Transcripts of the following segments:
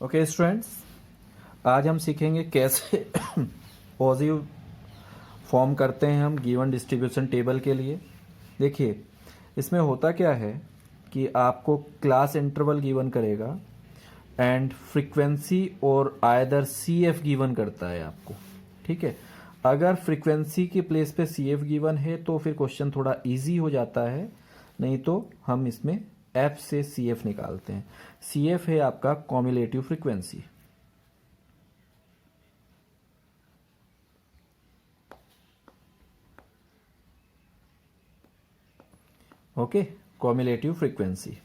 Okay students, आज हम सीखेंगे कैसे पॉजिटिव फॉर्म करते हैं हम गिवन डिस्ट्रीब्यूशन टेबल के लिए। देखिए, इसमें होता क्या है कि आपको क्लास इंटरवल गिवन करेगा एंड फ्रीक्वेंसी और आइदर सी एफ गिवन करता है आपको। ठीक है, अगर फ्रीक्वेंसी के प्लेस पे सी एफ गिवन है तो फिर क्वेश्चन थोड़ा इजी हो जाता है, नहीं तो हम इसमें एफ से सी एफ निकालते हैं। सी एफ है आपका cumulative frequency. Okay, cumulative frequency,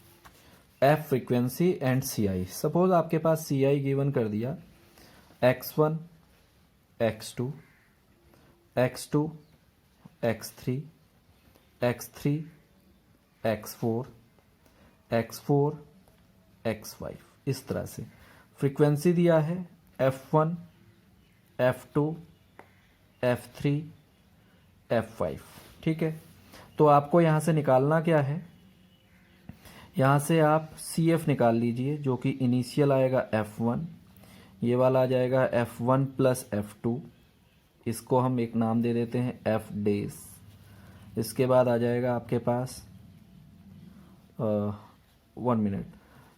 F frequency and C I. Suppose आपके पास सी आई गिवन कर दिया x1, x2, x2, x3, x3, x4, x4, x5, इस तरह से फ्रीक्वेंसी दिया है f1, f2, f3, f5। ठीक है, तो आपको यहाँ से निकालना क्या है, यहाँ से आप सी एफ निकाल लीजिए, जो कि इनिशियल आएगा f1, ये वाला आ जाएगा f1 प्लस f2, इसको हम एक नाम दे देते हैं f डेज। इसके बाद आ जाएगा आपके पास 1 मिनट,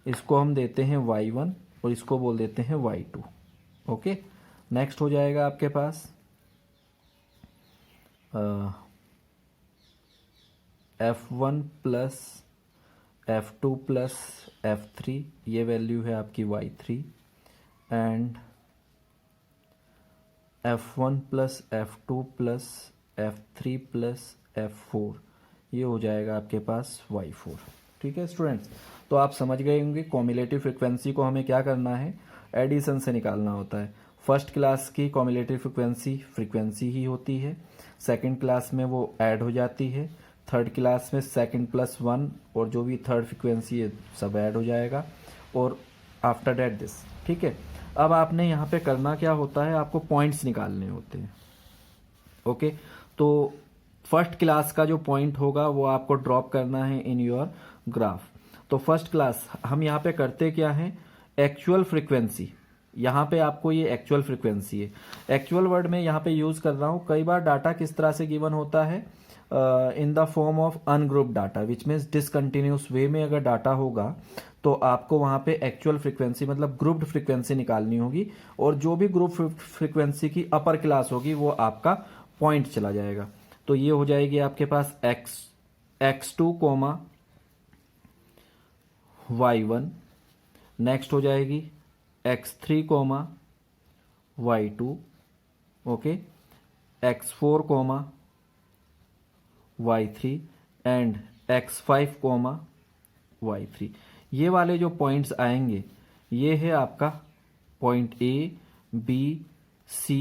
इसको हम देते हैं y1 और इसको बोल देते हैं y2। ओके, नेक्स्ट हो जाएगा आपके पास f1 plus f2 plus f3, ये वैल्यू है आपकी y3, and f1 plus f2 plus f3 plus f4, ये हो जाएगा आपके पास y4। ठीक है स्टूडेंट्स, तो आप समझ गए होंगे कॉम्युलेटिव फ्रिक्वेंसी को हमें क्या करना है, एडिशन से निकालना होता है। फर्स्ट क्लास की कॉम्युलेटिव फ्रिक्वेंसी ही होती है, सेकंड क्लास में वो ऐड हो जाती है, थर्ड क्लास में सेकंड प्लस 1 और जो भी थर्ड फ्रिक्वेंसी है सब ऐड हो जाएगा, और आफ्टर दैट दिस। ठीक है, अब आपने यहाँ पे करना क्या होता है, आपको पॉइंट्स निकालने होते हैं। ओके, तो फर्स्ट क्लास का जो पॉइंट होगा वो आपको ड्रॉप करना है इन योर ग्राफ। तो फर्स्ट क्लास हम यहाँ पे करते क्या है, एक्चुअल फ्रीक्वेंसी, यहाँ पे आपको ये एक्चुअल फ्रीक्वेंसी है। एक्चुअल वर्ड में यहाँ पे यूज कर रहा हूँ। कई बार डाटा किस तरह से गिवन होता है, in the form of ungroup data, which means discontinuous way में अगर डाटा होगा तो आपको वहाँ पे एक्चुअल फ्रीक्वेंसी मतलब ग्रुप्ड फ्रीक्वेंसी निकालनी होगी, और जो भी ग्रुप फ्रीक्वेंसी की अपर क्लास होगी वो आपका पॉइंट चला जाएगा। तो ये हो जाएगी आपके पास x2 कोमा y1, नेक्स्ट हो जाएगी x3 comma y2, okay, x4 comma y3 and x5 comma y3। ये वाले जो पॉइंट्स आएंगे ये है आपका point A, B, C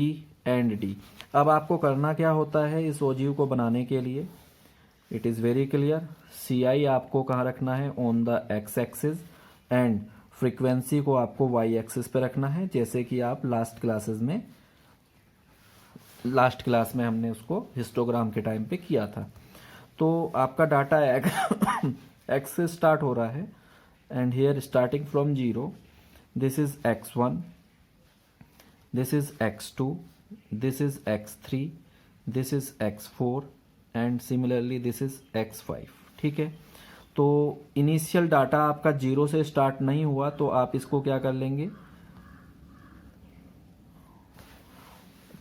and D। अब आपको करना क्या होता है इस ओजीव को बनाने के लिए, इट इज़ वेरी क्लियर। सी आई आपको कहाँ रखना है, on the x axis, and frequency को आपको वाई एक्सिस पे रखना है, जैसे कि आप लास्ट क्लास में हमने उसको हिस्टोग्राम के टाइम पे किया था। तो आपका डाटा एक्स से स्टार्ट हो रहा है, and here starting from 0, this is x1, this is x2, this is x3, this is x4 and similarly this is x5। ठीक है, तो इनिशियल डाटा आपका 0 से स्टार्ट नहीं हुआ तो आप इसको क्या कर लेंगे,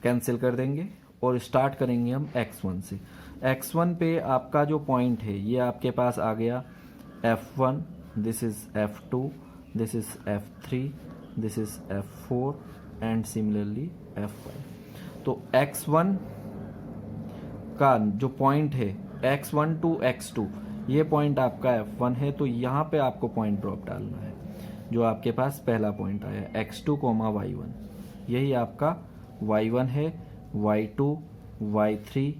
कैंसिल कर देंगे और स्टार्ट करेंगे हम x1 से। x1 पे आपका जो पॉइंट है ये आपके पास आ गया f1, this is f2, this is f3, this is f4 and similarly f5। तो x1 का जो पॉइंट है x1 टू x2, ये पॉइंट आपका f1 है, तो यहाँ पे आपको पॉइंट ड्रॉप डालना है, जो आपके पास पहला पॉइंट आया x2 कोमा y1, यही आपका y1 है, y2, y3,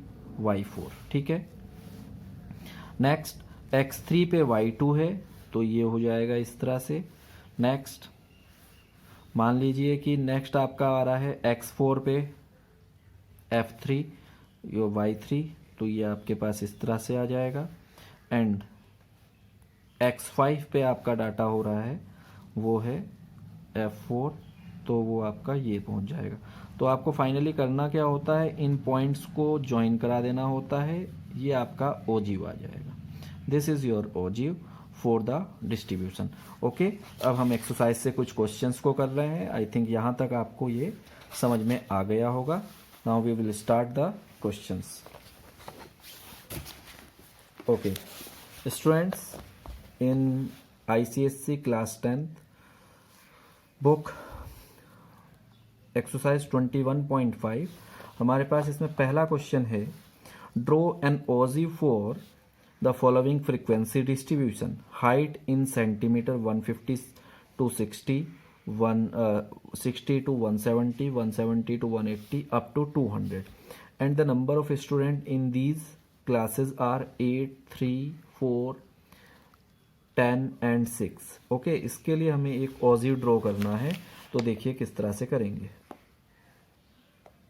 y4। ठीक है, नेक्स्ट x3 पे y2 है, तो ये हो जाएगा इस तरह से। नेक्स्ट मान लीजिए कि नेक्स्ट आपका आ रहा है x4 पे f3, यो y3, तो ये आपके पास इस तरह से आ जाएगा, एंड x5 पे आपका डाटा हो रहा है वो है F4, तो वो आपका ये पहुंच जाएगा। तो आपको फाइनली करना क्या होता है, इन पॉइंट्स को ज्वाइन करा देना होता है, ये आपका ओजीव आ जाएगा। This is your ogive for the distribution. Okay, अब हम एक्सरसाइज से कुछ क्वेश्चंस को कर रहे हैं। आई थिंक यहाँ तक आपको ये समझ में आ गया होगा। Now we will start the questions. Okay students, in ICSE class 10th book exercise 21.5 हमारे पास इसमें पहला क्वेश्चन है, draw an ogive for the following frequency distribution, height in centimetre 150 to 60, 60 to 170, 170 to 180 up to 200, and the number of students in these classes are 8, 3, 4, 10 and 6। Okay, इसके लिए हमें एक ogive draw करना है, तो देखिए किस तरह से करेंगे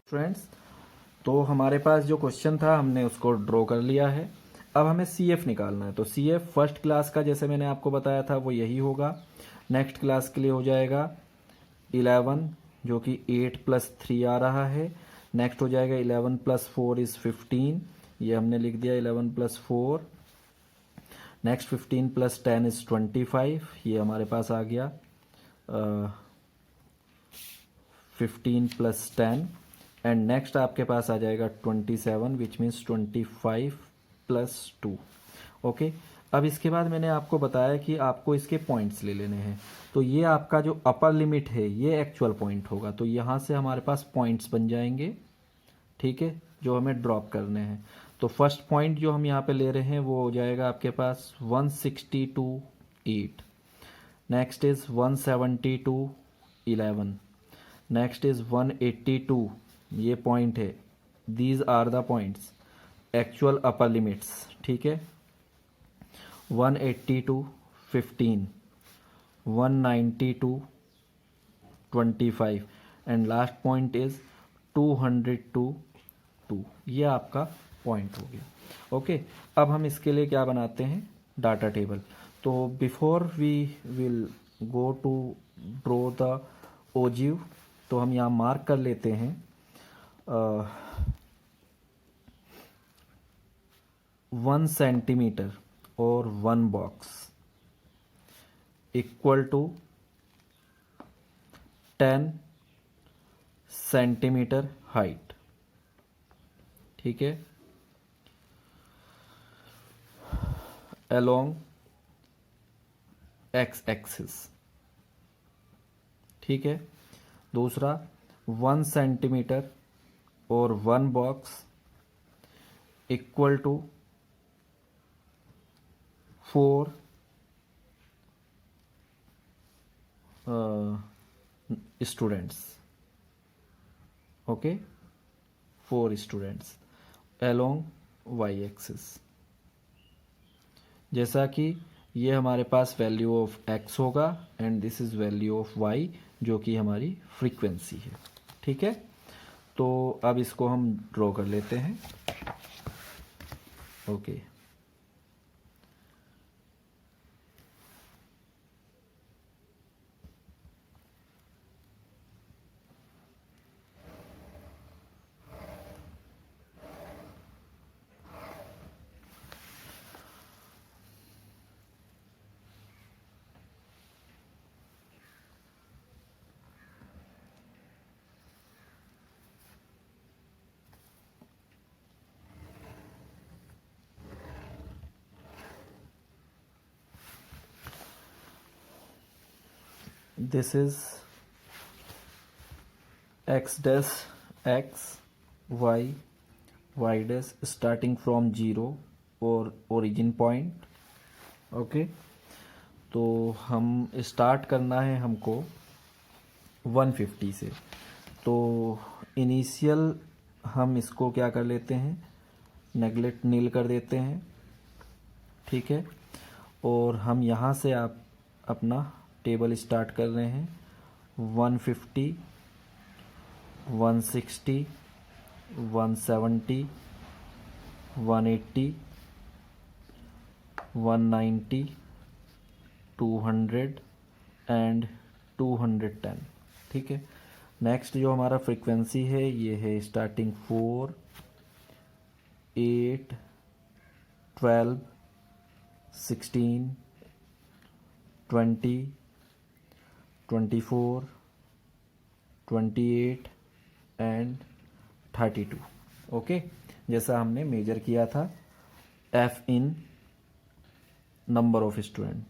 फ्रेंड्स। तो हमारे पास जो क्वेश्चन था हमने उसको ड्रॉ कर लिया है। अब हमें CF निकालना है, तो CF फर्स्ट क्लास का जैसे मैंने आपको बताया था वो यही होगा। नेक्स्ट क्लास के लिए हो जाएगा 11, जो कि 8 + 3 आ रहा है। नेक्स्ट हो जाएगा 11 + 4 इज़ 15, ये हमने लिख दिया 11 + 4। नेक्स्ट 15 + 10 इज़ 25, ये हमारे पास आ गया 15 + 10। एंड नेक्स्ट आपके पास आ जाएगा 27, विच मीन्स 25 + 2। ओके, अब इसके बाद मैंने आपको बताया कि आपको इसके पॉइंट्स ले लेने हैं। तो ये आपका जो अपर लिमिट है ये एक्चुअल पॉइंट होगा, तो यहाँ से हमारे पास पॉइंट्स बन जाएंगे, ठीक है, जो हमें ड्रॉप करने हैं। तो फर्स्ट पॉइंट जो हम यहाँ पे ले रहे हैं वो हो जाएगा आपके पास 162.8, नेक्स्ट इज़ 172.11, नेक्स्ट इज़ 182, ये पॉइंट है, these are the points actual upper limits, ठीक है। 182.15, 192.25 एंड लास्ट पॉइंट इज 202, ये आपका पॉइंट हो गया। ओके, अब हम इसके लिए क्या बनाते हैं, डाटा टेबल। तो before we will go to draw the ogive, तो हम यहाँ मार्क कर लेते हैं 1 सेंटीमीटर और 1 box equal to 10 centimetre height, ठीक है, अलोंग एक्स एक्सिस, ठीक है। दूसरा 1 सेंटीमीटर और 1 box equal to 4 students, okay, 4 students along Y axis. जैसा कि ये हमारे पास वैल्यू ऑफ एक्स होगा and this is value of Y, जो कि हमारी फ्रीक्वेंसी है, ठीक है। तो अब इसको हम ड्रॉ कर लेते हैं। Okay, this is x dash x y y dash starting from 0 और origin point। ओके, तो हम स्टार्ट करना है हमको 150 से। तो इनिशियल हम इसको क्या कर लेते हैं, नेगलेक्ट नील कर देते हैं, ठीक है। और हम यहाँ से आप अपना टेबल स्टार्ट कर रहे हैं 150, 160, 170, 180, 190, 200 एंड 210, ठीक है। नेक्स्ट जो हमारा फ्रीक्वेंसी है ये है स्टार्टिंग 4, 8, 12, 16, 20, 24, 28 एंड 32। ओके, जैसा हमने मेजर किया था F in number of student.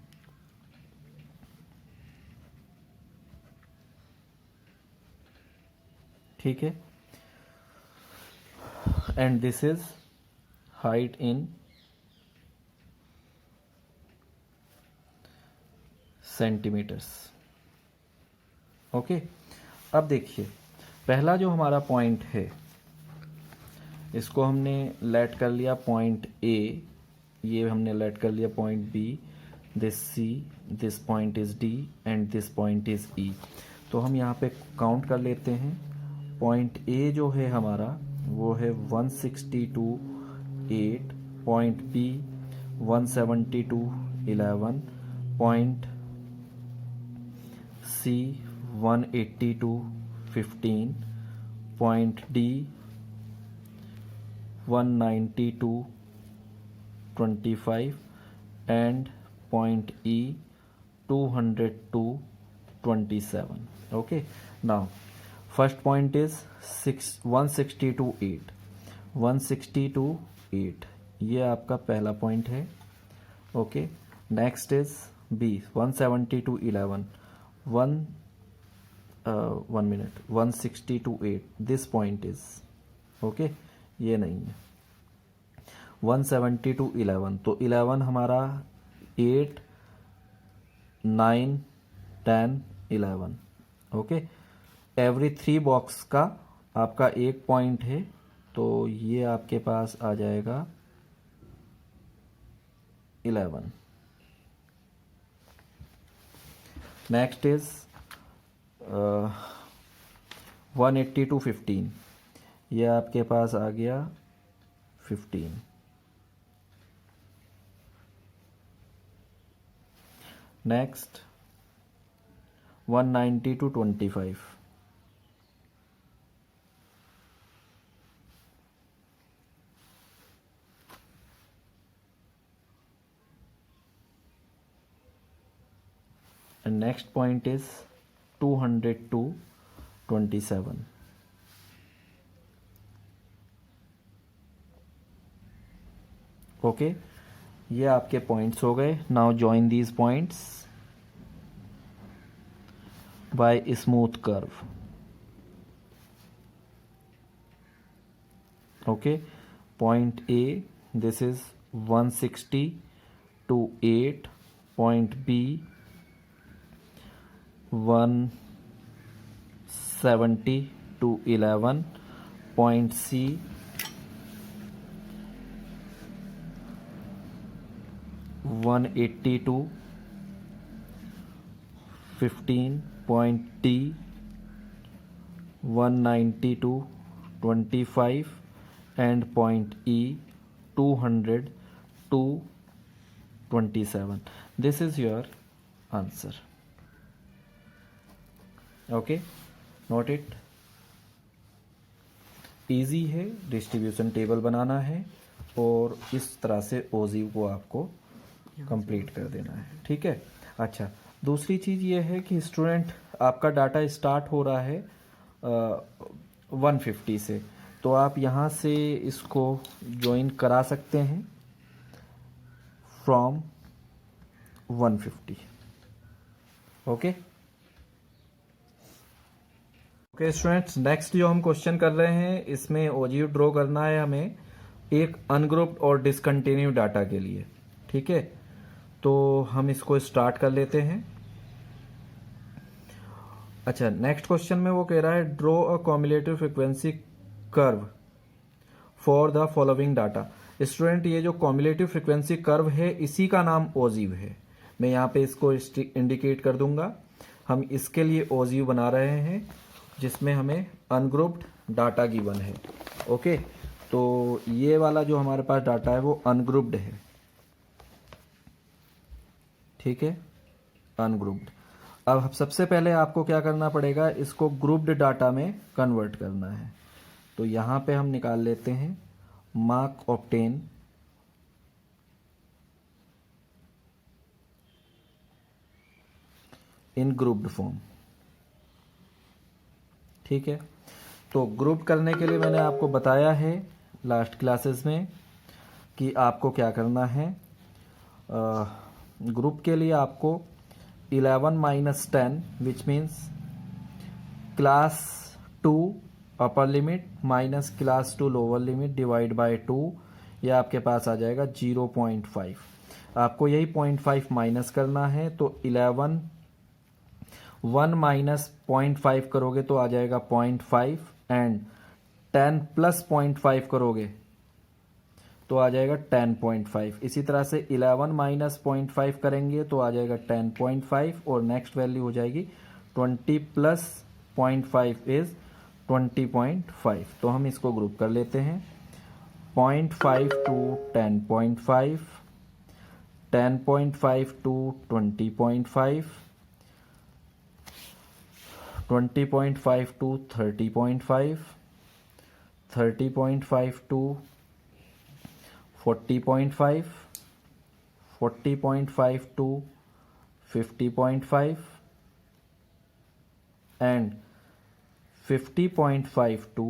ठीक है, and this is height in centimetres. Okay, अब देखिए पहला जो हमारा पॉइंट है इसको हमने लेट कर लिया पॉइंट ए, ये हमने लेट कर लिया point B, this C, this point is D and this point is E. तो हम यहाँ पे काउंट कर लेते हैं। पॉइंट ए जो है हमारा वो है 162.8, point B 172.11, point C 182.15, point D 192.25 and point E 202.27. Okay, now first point is 162.8, 162.8 ये आपका पहला पॉइंट है। Okay, next is B 172.11, 162.8, this point is okay, ये नहीं है। 172.11, तो 11 हमारा 8, 9, 10, 11। ओके, एवरी 3 बॉक्स का आपका एक पॉइंट है, तो ये आपके पास आ जाएगा 11। नेक्स्ट इज 182.15, ये आपके पास आ गया 15। Next 190.25, and next point is 202.27। Okay, ये आपके पॉइंट्स हो गए। Now join these points by smooth curve. Okay, point A this is 160.8, point B 170.11, point C 182.15, point D 192.25 and point E 202.27। This is your answer. Okay, note it. Easy है, distribution table बनाना है और इस तरह से ogive को आपको complete कर देना है। ठीक है, अच्छा दूसरी चीज़ ये है कि स्टूडेंट आपका डाटा स्टार्ट हो रहा है 150 से, तो आप यहाँ से इसको ज्वाइन करा सकते हैं from 150। Okay okay students, next जो हम क्वेश्चन कर रहे हैं इसमें ओजीव ड्रॉ करना है हमें एक अनग्रुप्ड और डिसकंटिन्यू डाटा के लिए। ठीक है, तो हम इसको स्टार्ट कर लेते हैं। अच्छा, नेक्स्ट क्वेश्चन में वो कह रहा है draw a cumulative frequency curve for the following data. Student, ये जो कॉम्युलेटिव फ्रीक्वेंसी कर्व है इसी का नाम ओजीव है। मैं यहाँ पे इसको इंडिकेट कर दूंगा। हम इसके लिए ओजीव बना रहे हैं जिसमें हमें अनग्रुप्ड डाटा गिवन है। ओके, तो ये वाला जो हमारे पास डाटा है वो अनग्रुप्ड है। ठीक है, अनग्रुप्ड। अब सबसे पहले आपको क्या करना पड़ेगा, इसको ग्रुप्ड डाटा में कन्वर्ट करना है। तो यहाँ पे हम निकाल लेते हैं मार्क ऑब्टेन इन ग्रुप्ड फॉर्म। ठीक है, तो ग्रुप करने के लिए मैंने आपको बताया है लास्ट क्लासेस में कि आपको क्या करना है। ग्रुप के लिए आपको 11 minus 10 which means class 2 upper limit minus class 2 lower limit divide by 2, यह आपके पास आ जाएगा 0.5। आपको यही 0.5 माइनस करना है, तो 1 माइनस 0.5 करोगे तो आ जाएगा 0.5 एंड 10 प्लस 0.5 करोगे तो आ जाएगा 10.5। इसी तरह से 11 माइनस 0.5 करेंगे तो आ जाएगा 10.5 और नेक्स्ट वैल्यू हो जाएगी 20 प्लस 0.5 इज 20.5। तो हम इसको ग्रुप कर लेते हैं 0.5 to 10.5, 10.5 to 20.5, 20.5 to 30.5, 30.5 to 40.5, 40.5 to 50.5 and 50.5 to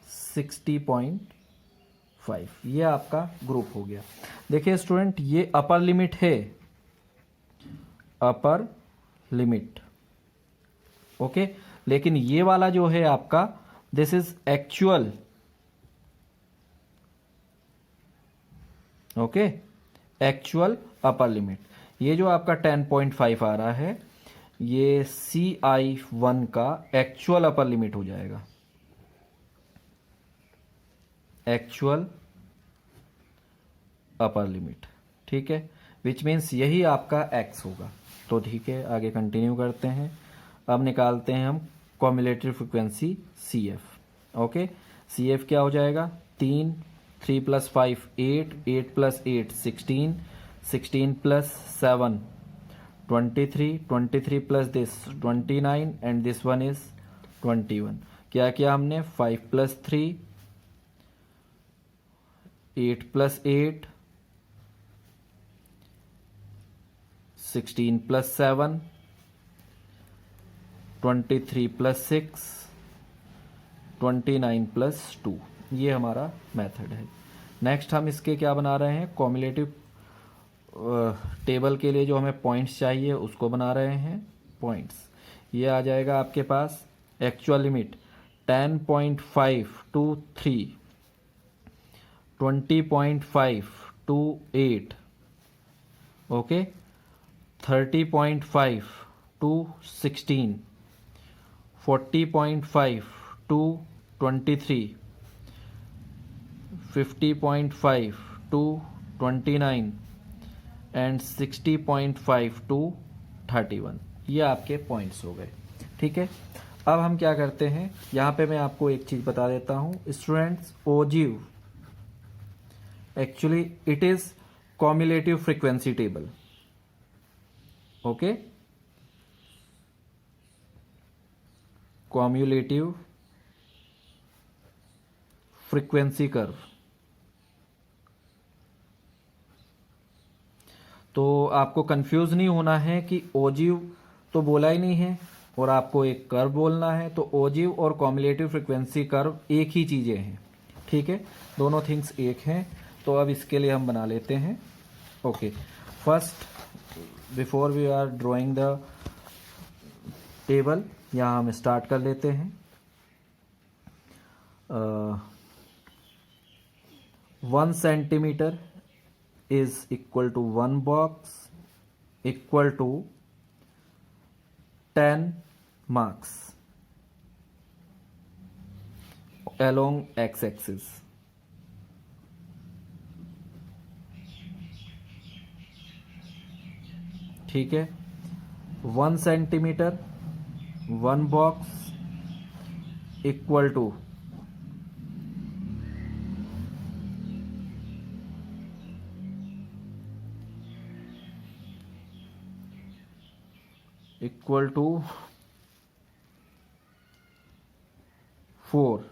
60.5। ये आपका ग्रुप हो गया। देखिए स्टूडेंट, ये अपर लिमिट है, अपर लिमिट, ओके। लेकिन ये वाला जो है आपका, this is actual, okay, actual upper limit. ये जो आपका 10.5 आ रहा है, ये CI1 का एक्चुअल अपर लिमिट हो जाएगा, एक्चुअल अपर लिमिट। ठीक है, विच मीन्स यही आपका x होगा। तो ठीक है, आगे कंटिन्यू करते हैं। अब निकालते हैं हम cumulative frequency CF। Okay, CF क्या हो जाएगा, 3 plus 5 8, 8 plus 8 16, 16 plus 7 23, 23 plus this 29 and this one is 21। क्या किया हमने, 5 plus 3, 8 plus 8, 16 plus 7, 23 plus 6, 29 plus 2। ये हमारा मेथड है। नेक्स्ट हम इसके क्या बना रहे हैं, कॉम्युलेटिव टेबल के लिए जो हमें पॉइंट्स चाहिए उसको बना रहे हैं पॉइंट्स। ये आ जाएगा आपके पास actual limit 10.5 to 3, 20.5 to 8, okay, 30.5 to 16, 40.5 to 23, 50.5 to 29 and 60.5 to 31। ये आपके पॉइंट्स हो गए। ठीक है, अब हम क्या करते हैं, यहाँ पे मैं आपको एक चीज़ बता देता हूँ students. Ogive actually it is cumulative frequency table, okay, cumulative frequency curve. तो आपको कंफ्यूज नहीं होना है कि ओजीव तो बोला ही नहीं है और आपको एक कर्व बोलना है। तो ओजीव और कॉम्युलेटिव फ्रीक्वेंसी कर्व एक ही चीज़ें हैं, ठीक है, दोनों थिंग्स एक हैं। तो अब इसके लिए हम बना लेते हैं। Okay, first before we are drawing the table, यहाँ हम स्टार्ट कर लेते हैं। 1 centimetre is equal to 1 box equal to 10 marks along x-axis। ठीक है, 1 centimetre 1 box equal to 10 equal to 4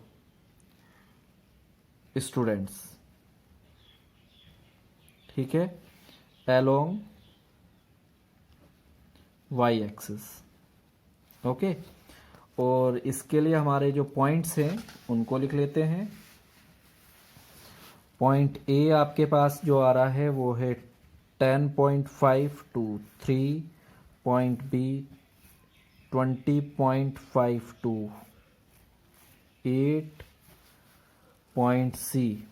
students, ठीक है, अलोंग वाई एक्सिस। ओके, और इसके लिए हमारे जो पॉइंट्स हैं उनको लिख लेते हैं। पॉइंट ए आपके पास जो आ रहा है वो है 10.5 to 3, point B 20.5 to 8, point C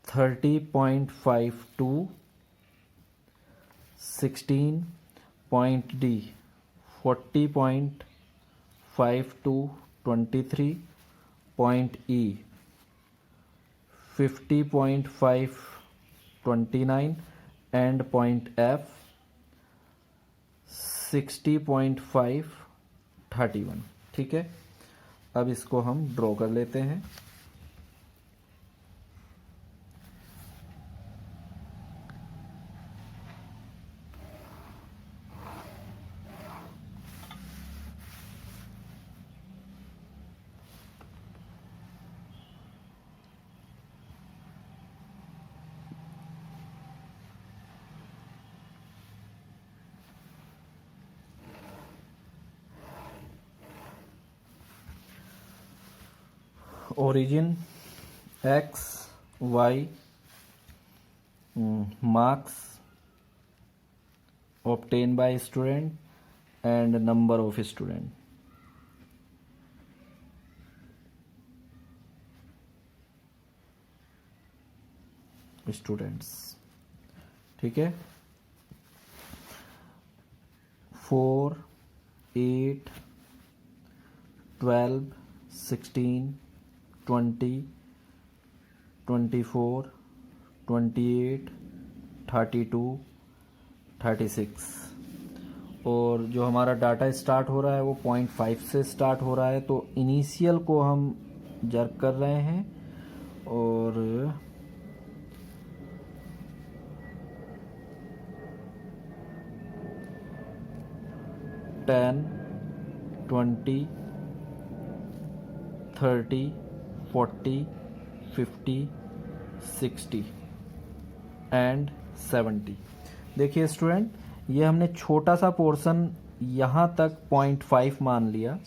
30.5 to 16, point D 40.5 to 23, point E 50.5 29, and point F 60.5 31। ठीक है, अब इसको हम ड्रॉ कर लेते हैं। origin x y, marks obtained by student and number of students। ठीक है, 4 8 12 16 20 24 28 32 36। और जो हमारा डाटा स्टार्ट हो रहा है वो 0.5 से स्टार्ट हो रहा है, तो इनिशियल को हम जर्क कर रहे हैं और 10 20 30 40 50 60 एंड 70। देखिए स्टूडेंट, ये हमने छोटा सा पोर्शन यहाँ तक 0.5 मान लिया,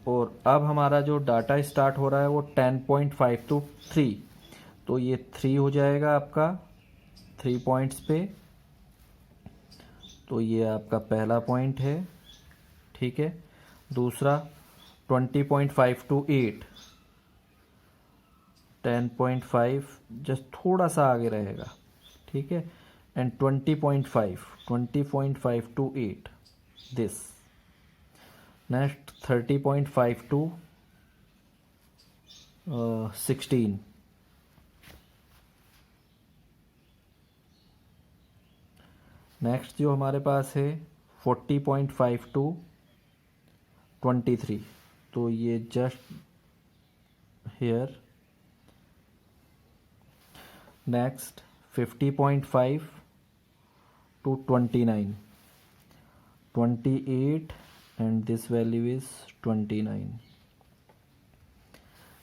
और अब हमारा जो डाटा स्टार्ट हो रहा है वो 10.5 टू 3, तो ये 3 हो जाएगा आपका 3 पॉइंट्स पे। तो ये आपका पहला पॉइंट है, ठीक है। दूसरा 20.5 टू 8, 10.5 जस्ट थोड़ा सा आगे रहेगा, ठीक है। And 20.5 to 8 this. Next 30.5 to 16। Next जो हमारे पास है 40.5 टू 23, तो ये just here. Next 50.5 to 29, 28 and this value is 29.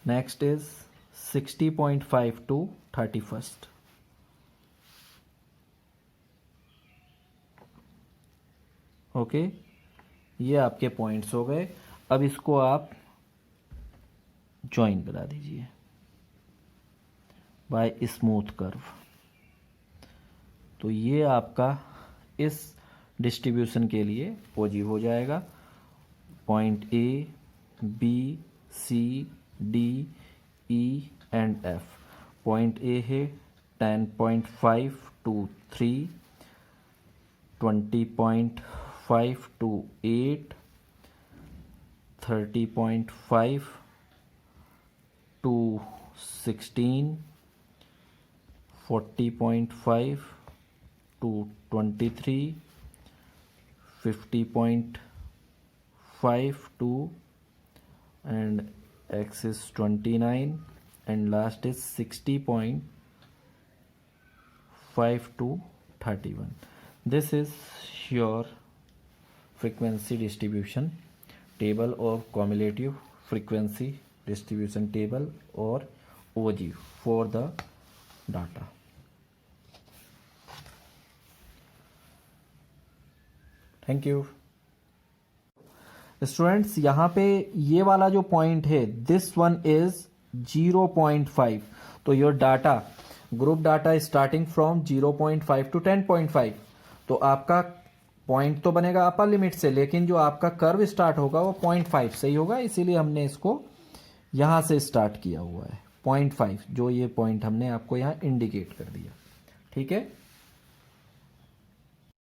Next is 60.5 to 31st. Okay, ये आपके पॉइंट्स हो गए। अब इसको आप ज्वाइन करा दीजिए बाय स्मूथ कर्व। तो ये आपका इस डिस्ट्रीब्यूशन के लिए पॉजिटिव हो जाएगा। Point A B C D E and F. Point A है 10.5 to 3, 20.5 to 8, 30.5 to 16, 40.5 to 23, 50.5 to and x is 29, and last is 60.5 to 31. This is your frequency distribution table और कॉम्युलेटिव फ्रीक्वेंसी डिस्ट्रीब्यूशन टेबल और ogive for the data. Thank you students. यहाँ पे ये वाला जो point है this one is 0.5। तो your data group data starting from 0.5 to 10.5। तो आपका पॉइंट तो बनेगा अपर लिमिट से, लेकिन जो आपका कर्व स्टार्ट होगा वो 0.5 से ही होगा, इसीलिए हमने इसको यहाँ से स्टार्ट किया हुआ है 0.5, जो ये पॉइंट हमने आपको यहाँ इंडिकेट कर दिया। ठीक है।